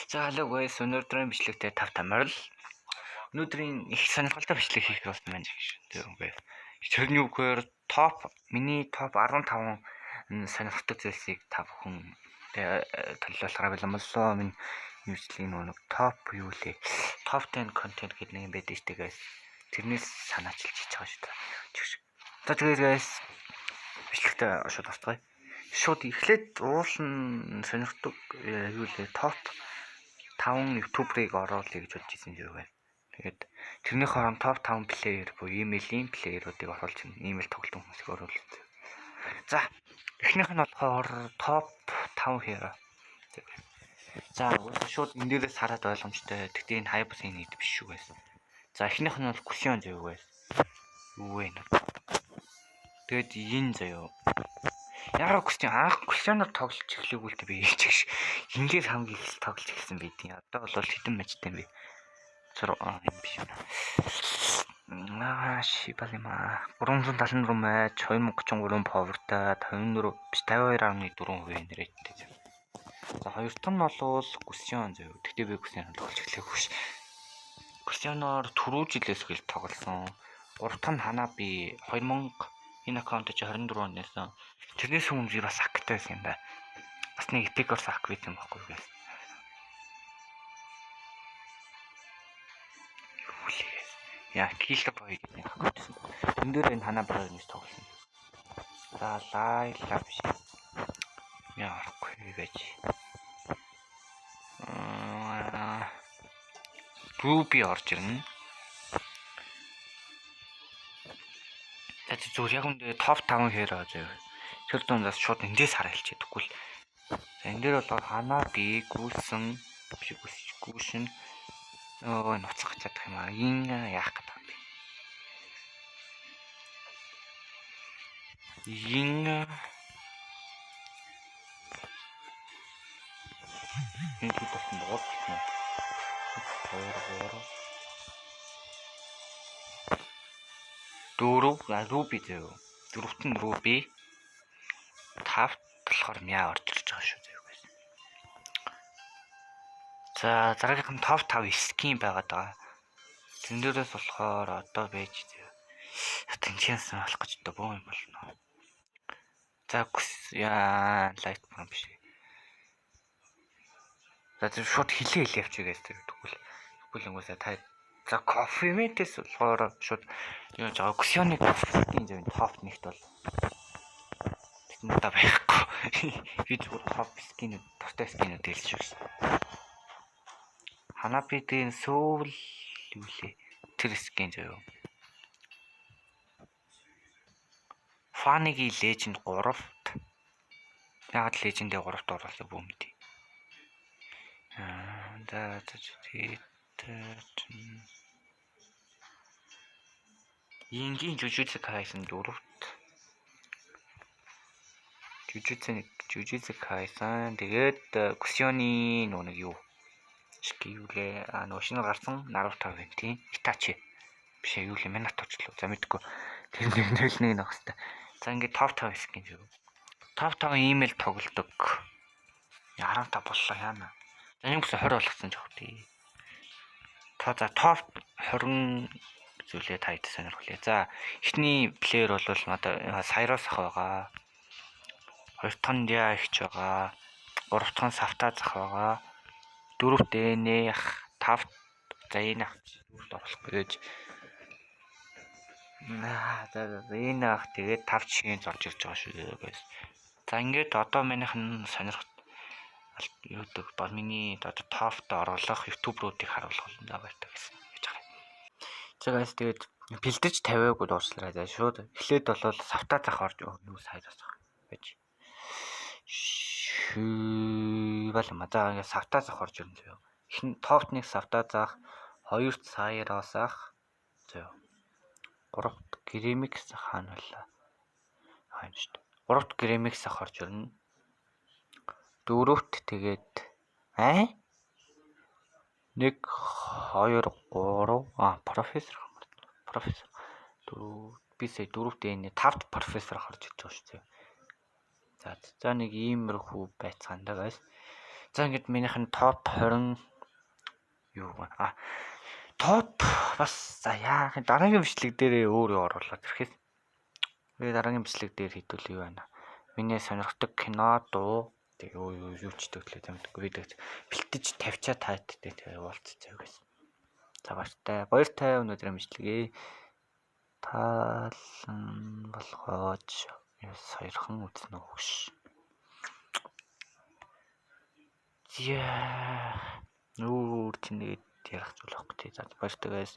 За hello guys, өнөөдрийн бичлэгтээ тав тамаар л өнөөдрийн их сонирхолтой бичлэг хийх болсон байна. Тэгвэл тэрний үгээр миний топ 15 сонирхолтой зүйлсийг та бүхэн төлөвлөлөөрэй боломжлоо. Миний бичлэгийн нэг топ юу лээ? Топ 10 контент гэдэг нэг юм байдаг шүү дээ guys. Тэрнээс санаачилж хийж байгаа шүү дээ. За тэгээд guys бичлэгтээ шууд орцгоё. Шууд эхлээд уулын сонирхдаг юу лээ? Топ 5 ютуберыг оруулъя гэж бодож ирсэн юм байна. Тэгээд тэрний хооронд топ 5 плеер буюу имэйлийн плееруудыг оруулж байна. Имэйл тоглолт хүмүүсийг оруулж байна. За, эхнийх нь болохоор топ 5 hero. За, шууд энэ дээрээс хараад ойлгомжтой. Тэгтээ энэ хайп сайн нийт биш шүү гэсэн. За, эхнийх нь бол Кусион заяа guys. Юу вэ нэ? Тэгээд энэ заяа. Яг Кусионоор тоглож эхлэв үлдээ би хэлж гэж. Ингээд хамгийн их тоглож эхэлсэн байдیں۔ Одоо бол хэдэн мажтай юм бэ? 6 юм биш юм. Шибалима 374 матч, 2033 повертай, 54 биш 52.4% нэрэттэй. За хоёр дахь нь бол Кусион заяа. Тэгтээ би Кусионоор тоглож эхлэв ш. Кусионоор түрүү жилээс хэл тоглосон. 3 дахь нь Ханаби 2000 энэ аккаунт чи 24 оноос тэрнээс өмнө бас актай байсан юм да. Бас нэг эпикорс ак байт юм баггүй guys. Яа, киллер бой гэдэг нэг аккаунт. Энэ дээр энэ Ханабигаар нэг тоглосон. За лайла биш. Яа, арахгүй байж. Руби орж ирнэ. Зүгээр яг үндэ топ 5 hero заяа. Тэр дундаас шууд эндээс хараа хэлчихэдэггүй л. За энэ дээр бол Ханаби, Гүсэн, Гүшин нуцгах чадах юм аа. Ин яах гэдэг юм бэ? Ин энэ болсон боолч юм. 4 Руби заяа. 4-т нь Руби. 5-т болохоор мяа орж ирж байгаа шүү заяа guys. За дараагийнх нь топ 5 скин байгаад байгаа. Тэн дээрээс болохоор одоо байж заяа. Тэнчэнс болох гэж одоо боо юм болно. За яа лайт юм биш. За тэр шууд хилээ явчих guys тэр тэгвэл ингүүсээ та. За кофементээс болохоор шууд юу жаа Кусионы кофегийн зөв топ нэгт бол та байхгүй. Би зөвхөн топ скинүүд, дуртай скинүүд хэлж шүү. Ханабидийн сөүл юу лээ? Тэр скин заяа. Фанигийн леженд 3-т. Яагаад лежендээ 3-т оруулсан бүү мэд. Ингийн Жужутсу Кайсэн 4-т. Жужутсу Кайсэн тэгээд Кусионы нэг юу шкивлээ шинэ гарсан Наруто байна тийм. Итачи биш юу л Минато ч лөө. За мэдгүй. Тэр нэг нөх хэвээр. За ингээд топ 5 скин юу. Топ 5 имэйл тоглодог. 15 боллоо яана. За юм гэсэн 20 болгосон жоох тий. За топ 20 зүйлээ таад сонирхолтой. За эхний плеер бол одоо Сайрос ах байгаа. Хоёр дахь нь Яа ихч байгаа. Гурав дахь нь Савта зах байгаа. Дөрөвт Энэ ах, 5-т за энэ ах 4-т оруулах гэж. За энэ ах тэгээд 5 жишгийн зорж ирж байгаа шүү guys. За ингээд одоо минийх нь сонирхолтой YouTube бол миний одоо тофт оруулах ютуберуудыг харуулах болно баяртай гэсэн гэж байгаа. За guys тэгээд бэлдэж тавиагүй дуурчлаарай. За шууд эхлээд бол Савта зах орж юу сайдаас гэж. Шүбалма за ингээд Савта зах орж ирнэ зөө. Эхний тофт нэг Савта зах, 2-т Сайроос ах зөө. 3-т Гремикс хаана байлаа? Хаана шүү дээ. 3-т Гремикс ах орж ирнэ. 4-т тэгээд 1 2 3 профессор 4 би сая 4-т энэ 5-т профессор харж ирж байгаа шүү дээ. За нэг иймэрхүү байцгаанда guys. За ингээд минийх нь топ 20 юу ба топ бас за яах дараагийн бичлэг дээрээ өөрөө оруулаад ирэхэд дараагийн бичлэг дээр хэдүүл юу байна. Миний сонирхдаг кино дуу тэг юу ч төглөө тамдаггүй видео бэлтэж тавьчаа таадтай тэгээ уулзцаа гэсэн. За баяртай өнөөдрийн бичлэгээ таалан болгоож саярхан үзнэ өгш. Яа. Нүүр тэнийд ярих зүйл байхгүй тий. За баяртай guys.